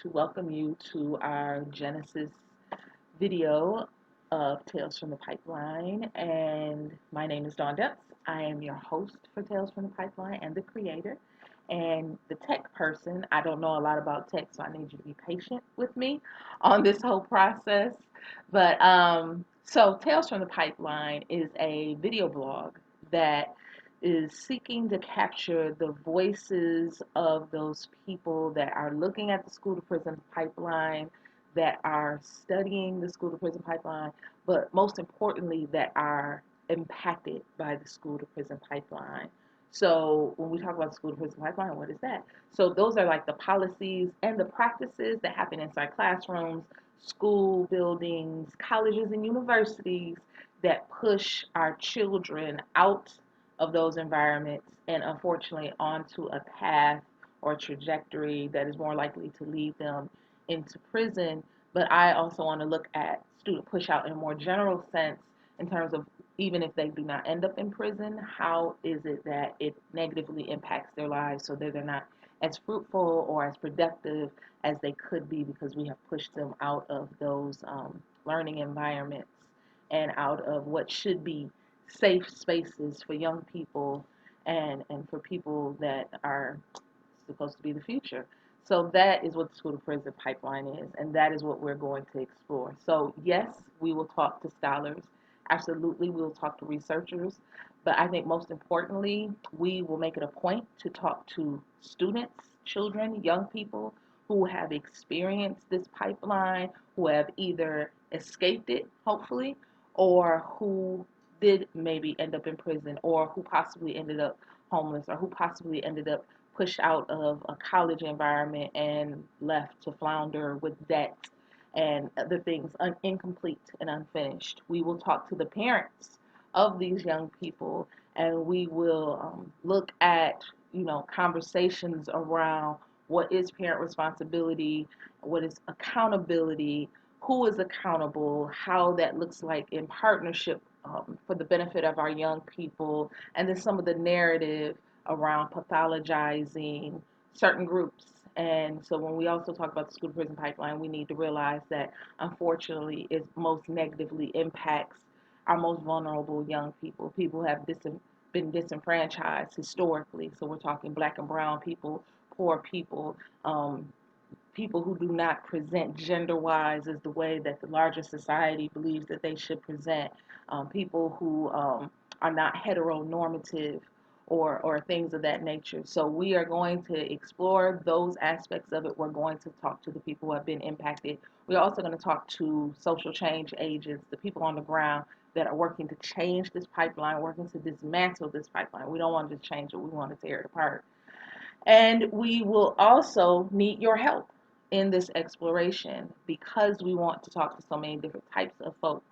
to welcome you to our Genesis video of Tales from the Pipeline. And my name is Dawn Depps. I am your host for Tales from the Pipeline and the creator. And the tech person, I don't know a lot about tech, so I need you to be patient with me on this whole process. So Tales from the Pipeline is a video blog that is seeking to capture the voices of those people that are looking at the school to prison pipeline, that are studying the school to prison pipeline, but most importantly, that are impacted by the school to prison pipeline. So when we talk about the school to prison pipeline, what is that? So those are like the policies and the practices that happen inside classrooms, school buildings, colleges, and universities that push our children out of those environments and unfortunately onto a path or trajectory that is more likely to lead them into prison. But I also want to look at student push out in a more general sense in terms of even if they do not end up in prison, how is it that it negatively impacts their lives so that they're not as fruitful or as productive as they could be because we have pushed them out of those learning environments and out of what should be safe spaces for young people and for people that are supposed to be the future. So that is what the school to prison pipeline is, and that is what we're going to explore. So yes, we will talk to scholars. Absolutely, we will talk to researchers. But I think most importantly, we will make it a point to talk to students, children, young people who have experienced this pipeline, who have either escaped it, hopefully, or who did maybe end up in prison, or who possibly ended up homeless, or who possibly ended up pushed out of a college environment and left to flounder with debt and other things incomplete and unfinished. We will talk to the parents of these young people, and we will look at conversations around what is parent responsibility, what is accountability, who is accountable, how that looks like in partnership for the benefit of our young people, and then some of the narrative around pathologizing certain groups. And so when we also talk about the school to prison pipeline, we need to realize that unfortunately it most negatively impacts our most vulnerable young people. People have been disenfranchised historically. So we're talking black and brown people, poor people, people who do not present gender-wise as the way that the larger society believes that they should present, people who are not heteronormative or things of that nature. So we are going to explore those aspects of it. We're going to talk to the people who have been impacted. We're also going to talk to social change agents, the people on the ground that are working to change this pipeline, working to dismantle this pipeline. We don't want to just change it, we want to tear it apart. And we will also need your help in this exploration because we want to talk to so many different types of folks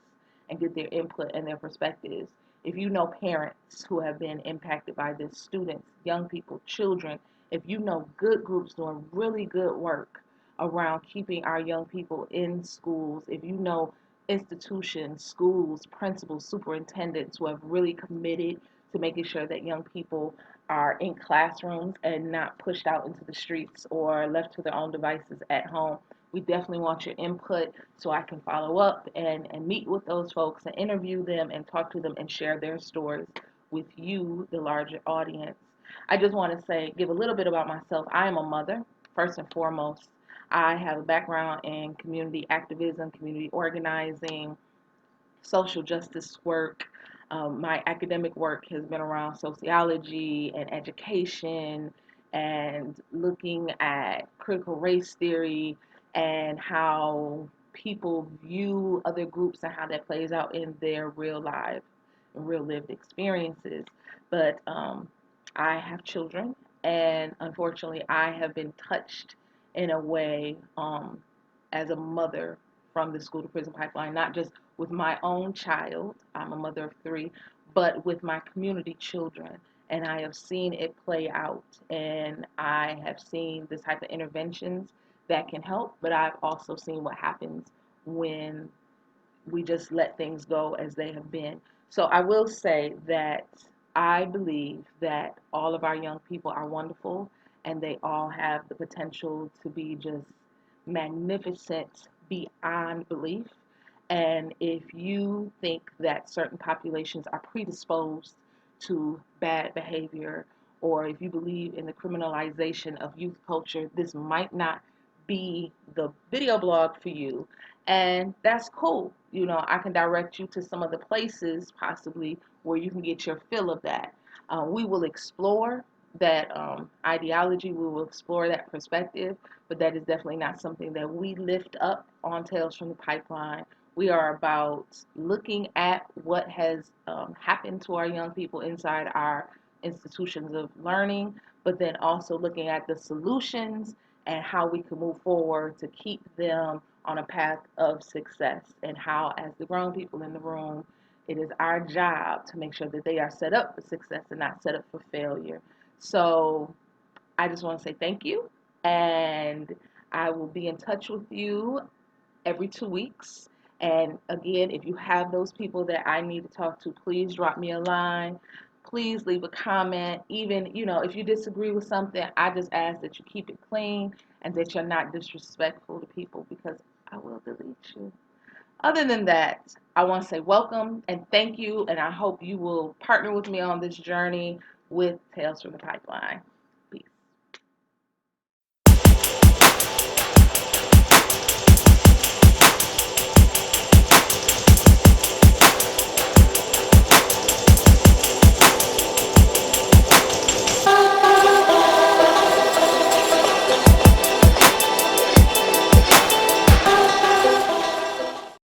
and get their input and their perspectives. If you know parents who have been impacted by this, students, young people, children, if you know good groups doing really good work around keeping our young people in schools, if you know institutions, schools, principals, superintendents who have really committed to making sure that young people are in classrooms and not pushed out into the streets or left to their own devices at home. We definitely want your input so I can follow up and meet with those folks and interview them and talk to them and share their stories with you, the larger audience. I just want to say, give a little bit about myself. I am a mother, first and foremost. I have a background in community activism, community organizing, social justice work. My academic work has been around sociology and education and looking at critical race theory and how people view other groups and how that plays out in their real life and real lived experiences. But I have children, and unfortunately, I have been touched in a way as a mother from the school to prison pipeline, not just with my own child, I'm a mother of three, but with my community children. And I have seen it play out, and I have seen the type of interventions that can help, but I've also seen what happens when we just let things go as they have been. So I will say that I believe that all of our young people are wonderful and they all have the potential to be just magnificent beyond belief. And if you think that certain populations are predisposed to bad behavior, or if you believe in the criminalization of youth culture, this might not be the video blog for you. And that's cool. You know, I can direct you to some of the places possibly where you can get your fill of that. We will explore that ideology, we will explore that perspective, but that is definitely not something that we lift up on Tales from the Pipeline. We are about looking at what has happened to our young people inside our institutions of learning, but then also looking at the solutions and how we can move forward to keep them on a path of success, and how, as the grown people in the room, it is our job to make sure that they are set up for success and not set up for failure. So I just want to say thank you, and I will be in touch with you every 2 weeks. And again, if you have those people that I need to talk to, please drop me a line. Please leave a comment. Even, if you disagree with something, I just ask that you keep it clean and that you're not disrespectful to people, because I will delete you. Other than that, I want to say welcome and thank you, and I hope you will partner with me on this journey with Tales from the Pipeline.